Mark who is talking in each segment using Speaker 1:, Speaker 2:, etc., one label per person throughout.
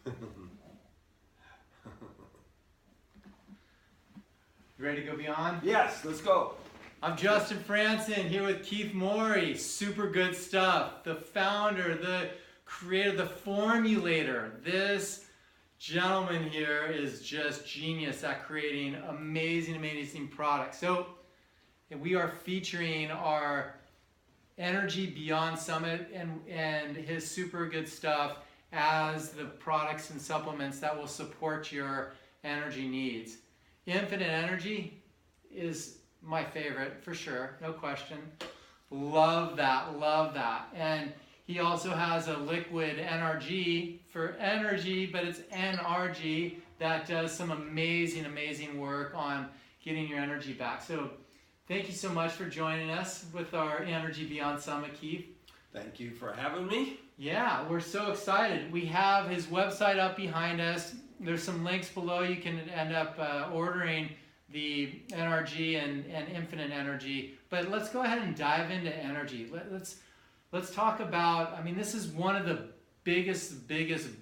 Speaker 1: You ready to go beyond?
Speaker 2: Yes, let's go.
Speaker 1: I'm Justin Frandson here with Keith Morey. Super good stuff. The founder, the creator, the Formulator. This gentleman here is just genius at creating amazing, amazing products. So we are featuring our Energy Beyond Summit and his super good stuff as the products and supplements that will support your energy needs. Infinite Energy is my favorite for sure, no question. Love that, love that. And he also has a liquid NRG for energy, but it's NRG that does some amazing, amazing work on getting your energy back. So thank you so much for joining us with our Energy Beyond Summit, Keith.
Speaker 2: Thank you for having me.
Speaker 1: Yeah, we're so excited. We have his website up behind us. There's some links below. You can end up ordering the NRG and Infinite Energy. But let's go ahead and dive into energy. Let's talk about, I mean, this is one of the biggest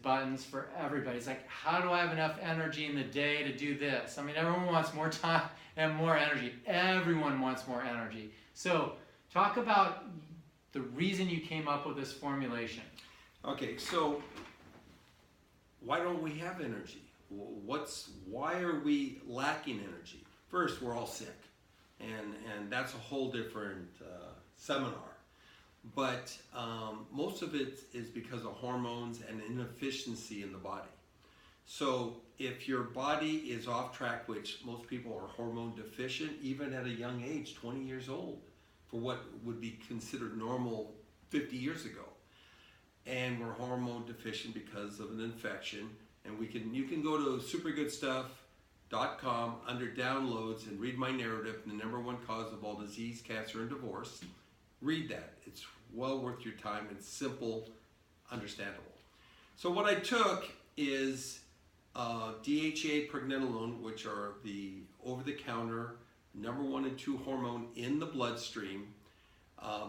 Speaker 1: buttons for everybody. It's like, how do I have enough energy in the day to do this? I mean, everyone wants more time and more energy. Everyone wants more energy. So talk about the reason you came up with this formulation.
Speaker 2: Okay, so why don't we have energy? Why are we lacking energy? First, we're all sick, and that's a whole different seminar. But most of it is because of hormones and inefficiency in the body. So if your body is off track, which most people are hormone deficient, even at a young age, 20 years old, for what would be considered normal 50 years ago. And we're hormone deficient because of an infection. And you can go to supergoodstuff.com under downloads and read my narrative, the #1 cause of all disease, cancer, and divorce. Read that. It's well worth your time. It's simple, understandable. So what I took is DHEA, pregnenolone, which are the over-the-counter #1 and 2 hormone in the bloodstream.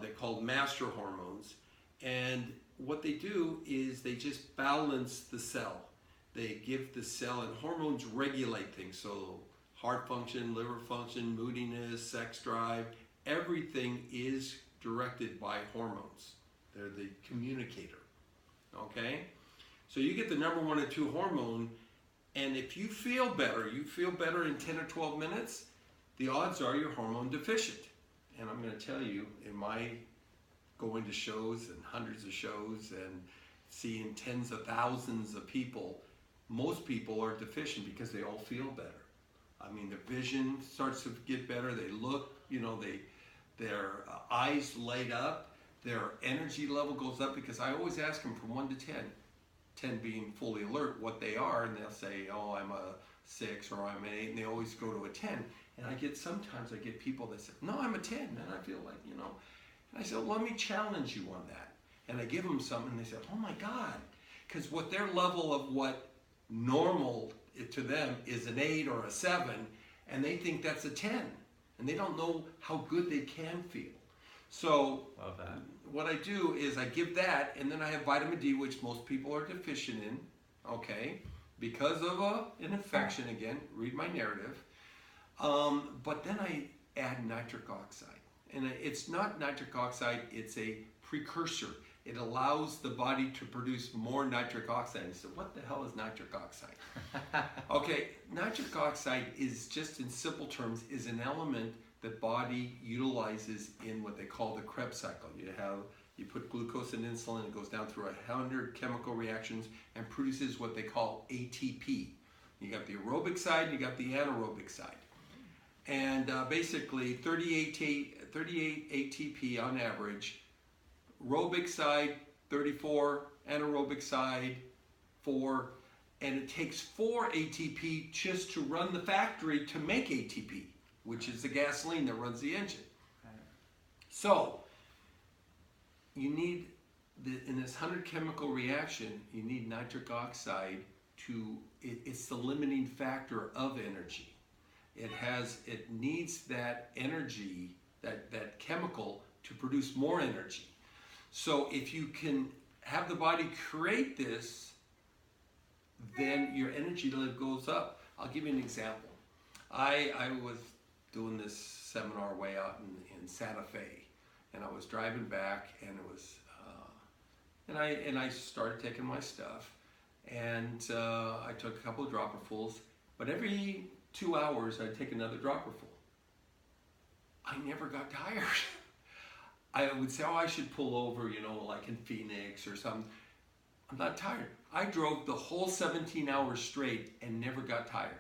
Speaker 2: They're called master hormones. And what they do is they just balance the cell. They give the cell, and hormones regulate things. So heart function, liver function, moodiness, sex drive, everything is directed by hormones. They're the communicator, okay? So you get the #1 and 2 hormone, and if you feel better in 10 or 12 minutes, the odds are you're hormone deficient. And I'm going to tell you, in my going to shows and hundreds of shows and seeing tens of thousands of people, most people are deficient because they all feel better. I mean, their vision starts to get better. They look, their eyes light up. Their energy level goes up, because I always ask them from 1 to 10, 10 being fully alert, what they are, and they'll say, oh, I'm a 6 or I'm an 8, and they always go to a 10. And sometimes I get people that say, no, I'm a 10, and I feel like, and I said, well, let me challenge you on that. And I give them something, and they say, oh my God, because what their level of what normal to them is an 8 or a 7, and they think that's a 10, and they don't know how good they can feel. So
Speaker 1: love that.
Speaker 2: What I do is I give that, and then I have vitamin D, which most people are deficient in, okay, because of an infection. Again, read my narrative. But then I add nitric oxide, and it's not nitric oxide, it's a precursor. It allows the body to produce more nitric oxide. And so what the hell is nitric oxide? Okay, nitric oxide is, just in simple terms, is an element that body utilizes in what they call the Krebs cycle. You put glucose and insulin, it goes down through 100 chemical reactions and produces what they call ATP. You got the aerobic side and you got the anaerobic side. And basically 38 ATP on average, aerobic side 34, anaerobic side 4, and it takes 4 ATP just to run the factory to make ATP, which is the gasoline that runs the engine. So you need, in this 100 chemical reaction, you need nitric oxide it's the limiting factor of energy. It needs that energy, that chemical, to produce more energy. So if you can have the body create this then your energy level goes up. I'll give you an example. I was doing this seminar way out in Santa Fe, and I was driving back, and it was, and I started taking my stuff, and I took a couple of dropperfuls, but every 2 hours I'd take another dropperful. I never got tired. I would say, oh, I should pull over, you know, like in Phoenix or something. I'm not tired. I drove the whole 17 hours straight and never got tired.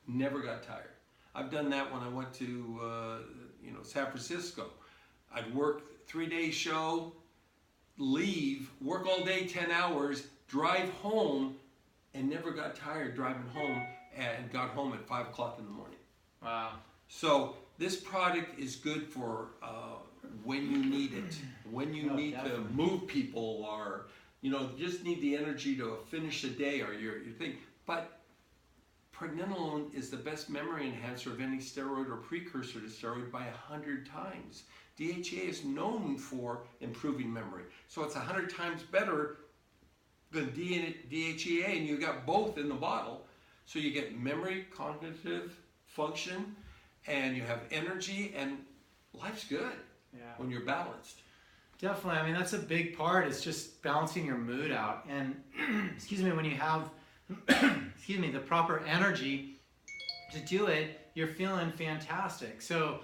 Speaker 2: Never got tired. I've done that when I went to, you know, San Francisco. I'd work 3-day show, leave, work all day, 10 hours, drive home, and never got tired driving home, and got home at 5 o'clock in the morning.
Speaker 1: Wow.
Speaker 2: So this product is good for when you need it, when you need
Speaker 1: definitely.
Speaker 2: to move people, or you know, just need the energy to finish the day or your thing. But pregnenolone is the best memory enhancer of any steroid or precursor to steroid by 100 times. DHEA is known for improving memory, so it's 100 times better than DHEA, and you got both in the bottle. So you get memory, cognitive function, and you have energy, and life's good when you're balanced.
Speaker 1: Definitely. I mean, that's a big part. It's just balancing your mood out. And excuse me, when you have excuse me, the proper energy to do it, you're feeling fantastic. So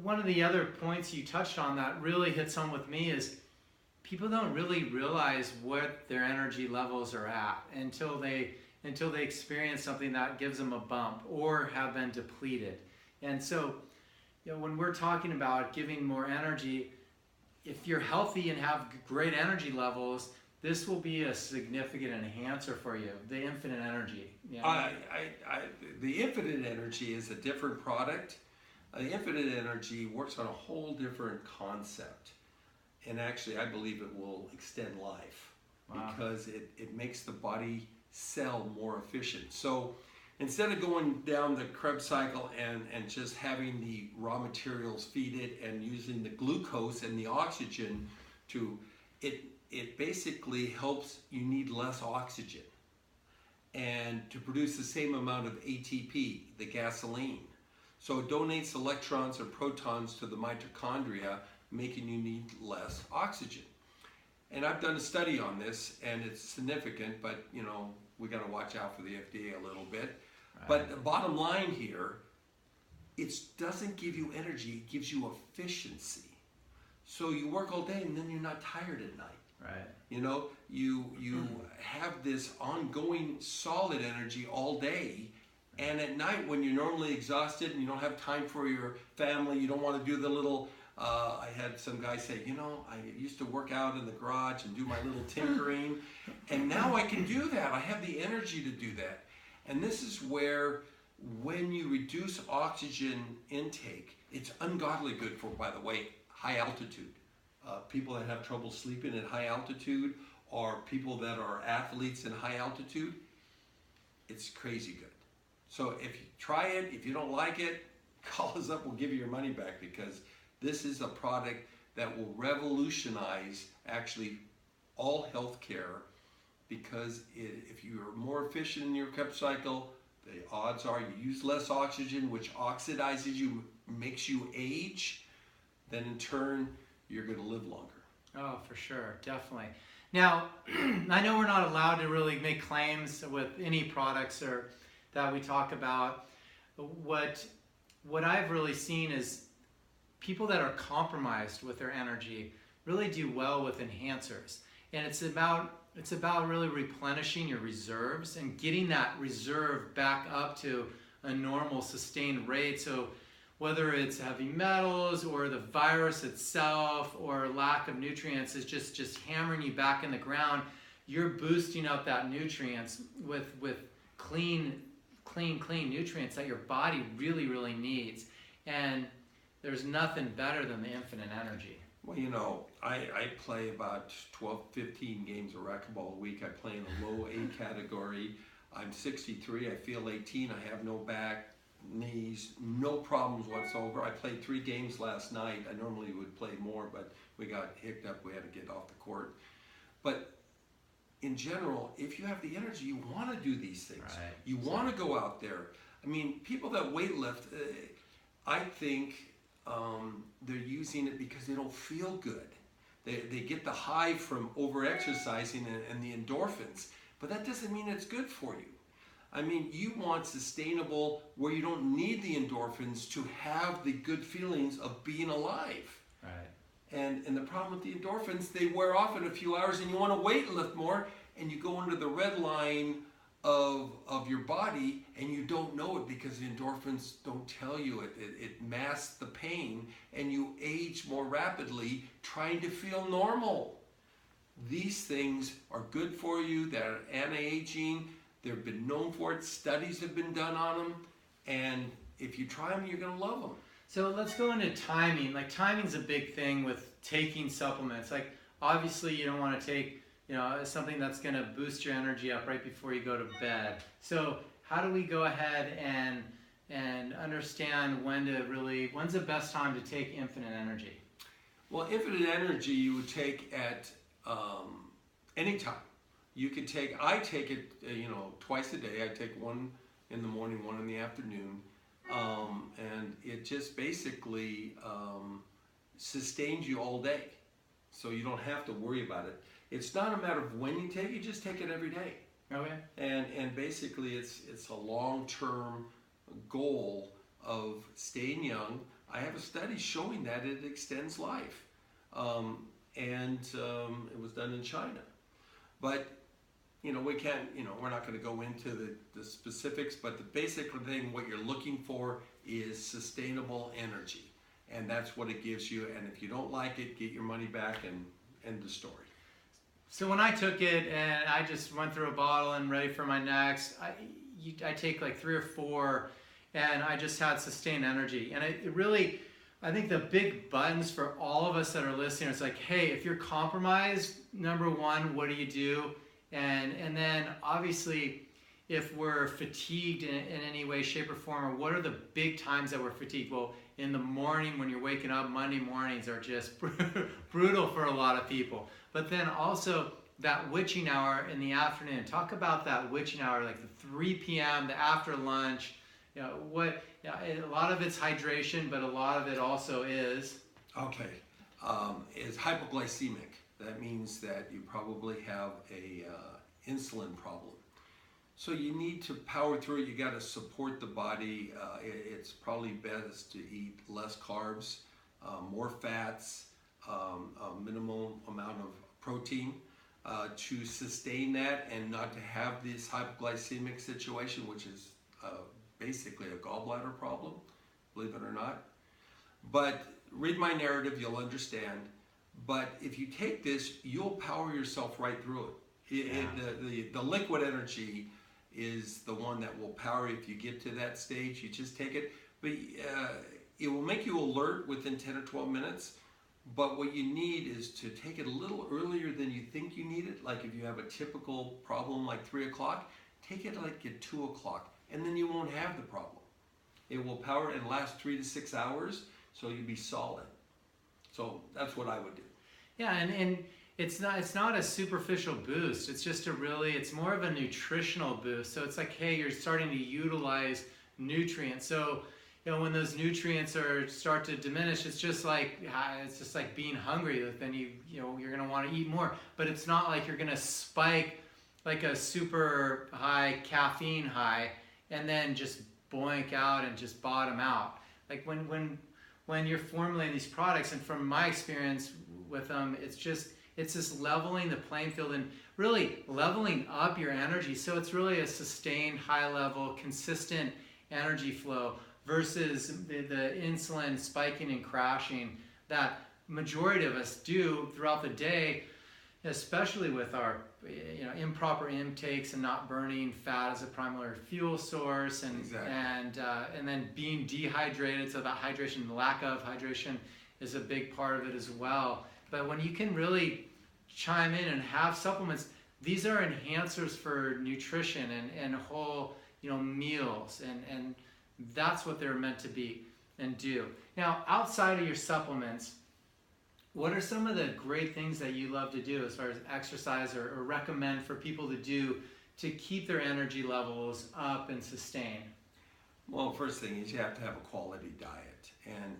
Speaker 1: one of the other points you touched on that really hits home with me is people don't really realize what their energy levels are at until they experience something that gives them a bump or have been depleted. And so, you know, when we're talking about giving more energy, if you're healthy and have great energy levels, this will be a significant enhancer for you. The infinite energy. You know?
Speaker 2: The infinite energy is a different product. The infinite energy works on a whole different concept. And actually, I believe it will extend life. Wow. Because it makes the body cell more efficient. So instead of going down the Krebs cycle and just having the raw materials feed it and using the glucose and the oxygen to it basically helps you need less oxygen and to produce the same amount of ATP, the gasoline. So it donates electrons or protons to the mitochondria, making you need less oxygen. And I've done a study on this, and it's significant, but you know, we got to watch out for the FDA a little bit. Right. But the bottom line here, it doesn't give you energy, it gives you efficiency. So you work all day and then you're not tired at night.
Speaker 1: Right.
Speaker 2: You know, you have this ongoing solid energy all day, and at night when you're normally exhausted and you don't have time for your family, you don't want to do the little I had some guy say, you know, I used to work out in the garage and do my little tinkering, and now I can do that. I have the energy to do that. And this is where, when you reduce oxygen intake, it's ungodly good for, by the way, high altitude. People that have trouble sleeping at high altitude, or people that are athletes in high altitude, it's crazy good. So if you try it, if you don't like it, call us up, we'll give you your money back, because this is a product that will revolutionize actually all healthcare, because if you're more efficient in your Krebs cycle, the odds are you use less oxygen, which oxidizes you, makes you age, then in turn you're going to live longer.
Speaker 1: Oh, for sure, definitely. Now, I know we're not allowed to really make claims with any products or that we talk about. What I've really seen is people that are compromised with their energy really do well with enhancers. And it's about really replenishing your reserves and getting that reserve back up to a normal sustained rate. So whether it's heavy metals or the virus itself or lack of nutrients is just hammering you back in the ground, you're boosting up that nutrients with clean nutrients that your body really, really needs. And there's nothing better than the infinite energy.
Speaker 2: Well, you know, I play about 12, 15 games of racquetball a week. I play in the low A category. I'm 63. I feel 18. I have no back, knees, no problems whatsoever. I played 3 games last night. I normally would play more, but we got hicked up. We had to get off the court. But in general, if you have the energy, you want to do these things.
Speaker 1: Right.
Speaker 2: You want to go out there. I mean, people that weightlift, I think they're using it because they don't feel good. They get the high from over-exercising and the endorphins, but that doesn't mean it's good for you. I mean, you want sustainable where you don't need the endorphins to have the good feelings of being alive.
Speaker 1: Right.
Speaker 2: And the problem with the endorphins, they wear off in a few hours, and you want to weight lift more, and you go into the red line of your body, and you don't know it because the endorphins don't tell you it. It masks the pain, and you age more rapidly trying to feel normal. These things are good for you. They're anti-aging. They've been known for it. Studies have been done on them, and if you try them, you're going to love them.
Speaker 1: So let's go into timing. Like, timing's a big thing with taking supplements. Like, obviously you don't want to take, something that's going to boost your energy up right before you go to bed. So how do we go ahead and understand when's the best time to take Infinite Energy?
Speaker 2: Well, Infinite Energy you would take at any time. I take it, twice a day. I take one in the morning, one in the afternoon. And it just basically sustains you all day. So you don't have to worry about it. It's not a matter of when you take it, just take it every day.
Speaker 1: Okay.
Speaker 2: And basically it's a long-term goal of staying young. I have a study showing that it extends life. It was done in China. But we can't, we're not going to go into the specifics, but the basic thing, what you're looking for is sustainable energy. And that's what it gives you. And if you don't like it, get your money back and end the story.
Speaker 1: So when I took it and I just went through a bottle and ready for my next, I take like 3 or 4 and I just had sustained energy. And it really, I think the big buttons for all of us that are listening, it's like, hey, if you're compromised, number one, what do you do? And then obviously, if we're fatigued in any way, shape, or form, or what are the big times that we're fatigued? Well, in the morning when you're waking up, Monday mornings are just brutal for a lot of people. But then also that witching hour in the afternoon. Talk about that witching hour, like the 3 p.m., the after lunch. A lot of it's hydration, but a lot of it also is...
Speaker 2: Okay, is hypoglycemic. That means that you probably have a insulin problem. So you need to power through it. You got to support the body. It's probably best to eat less carbs, more fats, a minimal amount of protein to sustain that and not to have this hypoglycemic situation, which is basically a gallbladder problem, believe it or not. But read my narrative, you'll understand. But if you take this, you'll power yourself right through it. The liquid energy is the one that will power you if you get to that stage. You just take it. But it will make you alert within 10 or 12 minutes. But what you need is to take it a little earlier than you think you need it. Like if you have a typical problem like 3 o'clock, take it like at 2 o'clock. And then you won't have the problem. It will power and last 3 to 6 hours, so you'll be solid. So that's what I would do.
Speaker 1: Yeah, and it's not a superficial boost. It's just it's more of a nutritional boost. So it's like, hey, you're starting to utilize nutrients. So when those nutrients start to diminish, it's just like being hungry. Then you're gonna want to eat more. But it's not like you're gonna spike like a super high caffeine high and then just boink out and just bottom out. Like when you're formulating these products, and from my experience with them, it's just leveling the playing field and really leveling up your energy. So it's really a sustained, high level, consistent energy flow versus the insulin spiking and crashing that majority of us do throughout the day, especially with our improper intakes and not burning fat as a primary fuel source, and
Speaker 2: exactly.
Speaker 1: and then being dehydrated. So that hydration, the lack of hydration, is a big part of it as well. But when you can really chime in and have supplements, these are enhancers for nutrition and whole meals, and that's what they're meant to be and do. Now, outside of your supplements, what are some of the great things that you love to do as far as exercise or recommend for people to do to keep their energy levels up and sustain?
Speaker 2: Well, first thing is you have to have a quality diet,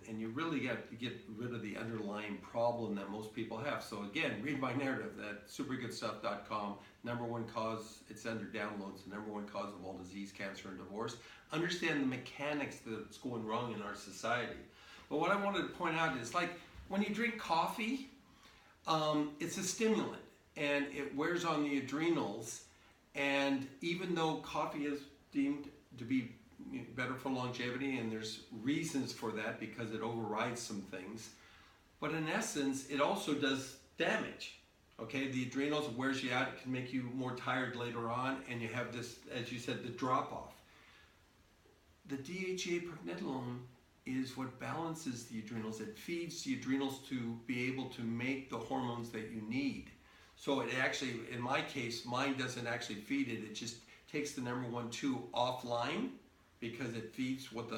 Speaker 2: and you really got to get rid of the underlying problem that most people have. So again, read my narrative at supergoodstuff.com. Number one cause, it's under downloads, the number one cause of all disease, cancer, and divorce. Understand the mechanics that's going wrong in our society. But what I wanted to point out is, like, when you drink coffee, it's a stimulant, and it wears on the adrenals. And even though coffee is deemed to be better for longevity, and there's reasons for that because it overrides some things, but in essence, it also does damage. Okay, the adrenals wears you out. It can make you more tired later on, and you have this, as you said, the drop off. The DHEA pregnenolone is what balances the adrenals. It feeds the adrenals to be able to make the hormones that you need. So it actually, in my case, mine doesn't actually feed it. It just takes the number 1, 2 offline, because it feeds what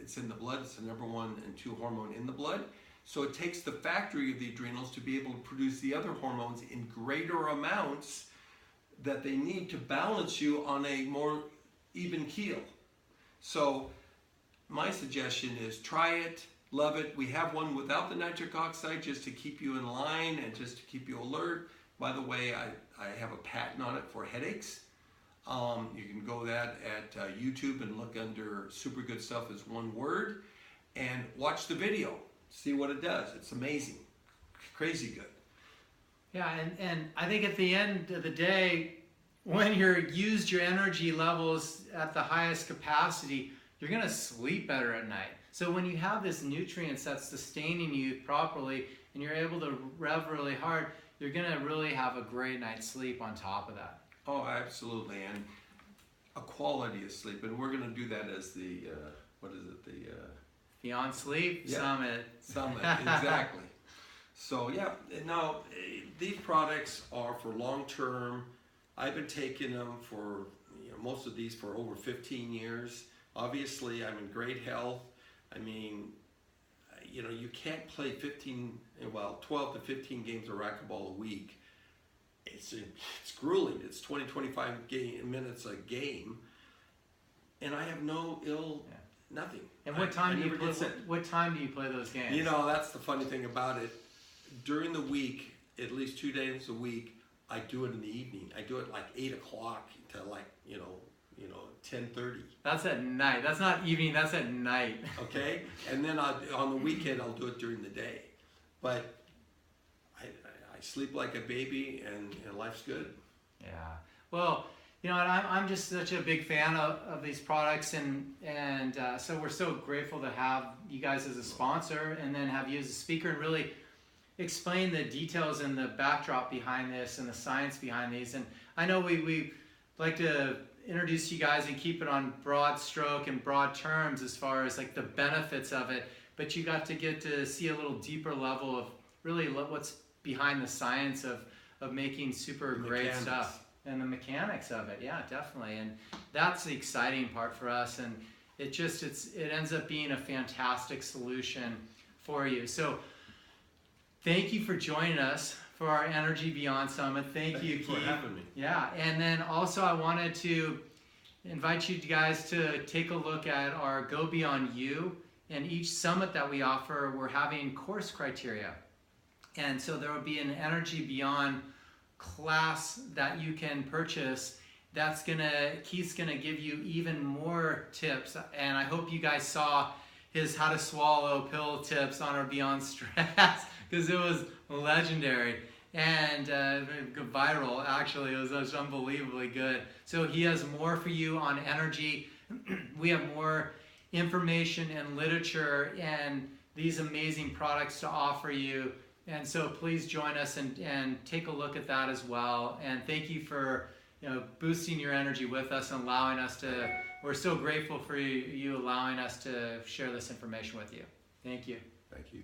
Speaker 2: it's in the blood. It's the number 1 and 2 hormone in the blood. So it takes the factory of the adrenals to be able to produce the other hormones in greater amounts that they need to balance you on a more even keel. So my suggestion is try it, love it. We have one without the nitric oxide just to keep you in line and just to keep you alert. By the way, I have a patent on it for headaches. You can go that at YouTube and look under Super Good Stuff as one word and watch the video. See what it does. It's amazing. Crazy good.
Speaker 1: Yeah, and I think at the end of the day, when you're used your energy levels at the highest capacity, you're going to sleep better at night. So when you have this nutrients that's sustaining you properly and you're able to rev really hard, you're going to really have a great night's sleep on top of that.
Speaker 2: Oh, absolutely. And a quality of sleep. And we're going to do that as the,
Speaker 1: Beyond Sleep
Speaker 2: Yeah.
Speaker 1: Summit.
Speaker 2: Summit, exactly. So yeah, now these products are for long term. I've been taking them for, most of these for over 15 years. Obviously, I'm in great health. I mean, you can't play 12 to 15 games of racquetball a week. It's grueling. It's 20, 25 minutes a game. And I have no nothing.
Speaker 1: And what time do you play those games?
Speaker 2: That's the funny thing about it. During the week, at least 2 days a week, I do it in the evening. I do it like 8 o'clock to 10:30.
Speaker 1: That's at night. That's not evening, that's at night.
Speaker 2: Okay? And then on the weekend, I'll do it during the day. But I sleep like a baby, and life's good.
Speaker 1: Yeah. Well, I'm just such a big fan of these products, and so we're so grateful to have you guys as a sponsor, and then have you as a speaker, and really explain the details and the backdrop behind this and the science behind these. And I know we like to introduce you guys and keep it on broad stroke and broad terms as far as like the benefits of it, but you got to get to see a little deeper level of really what's behind the science of making super great stuff and the mechanics of it. Yeah, definitely. And that's the exciting part for us, and it ends up being a fantastic solution for you. So thank you for joining us for our Energy Beyond Summit. Thank you, Keith,
Speaker 2: for having me.
Speaker 1: Yeah, and then also I wanted to invite you guys to take a look at our Go Beyond You. And each summit that we offer, we're having course criteria. And so there will be an Energy Beyond class that you can purchase. Keith's gonna give you even more tips. And I hope you guys saw his how to swallow pill tips on our Beyond Stress, because it was legendary and viral. Actually, it was unbelievably good. So he has more for you on energy. We have more information and literature and these amazing products to offer you. And so please join us and take a look at that as well. And thank you for boosting your energy with us and allowing us to. We're so grateful for you allowing us to share this information with you. Thank you.
Speaker 2: Thank you.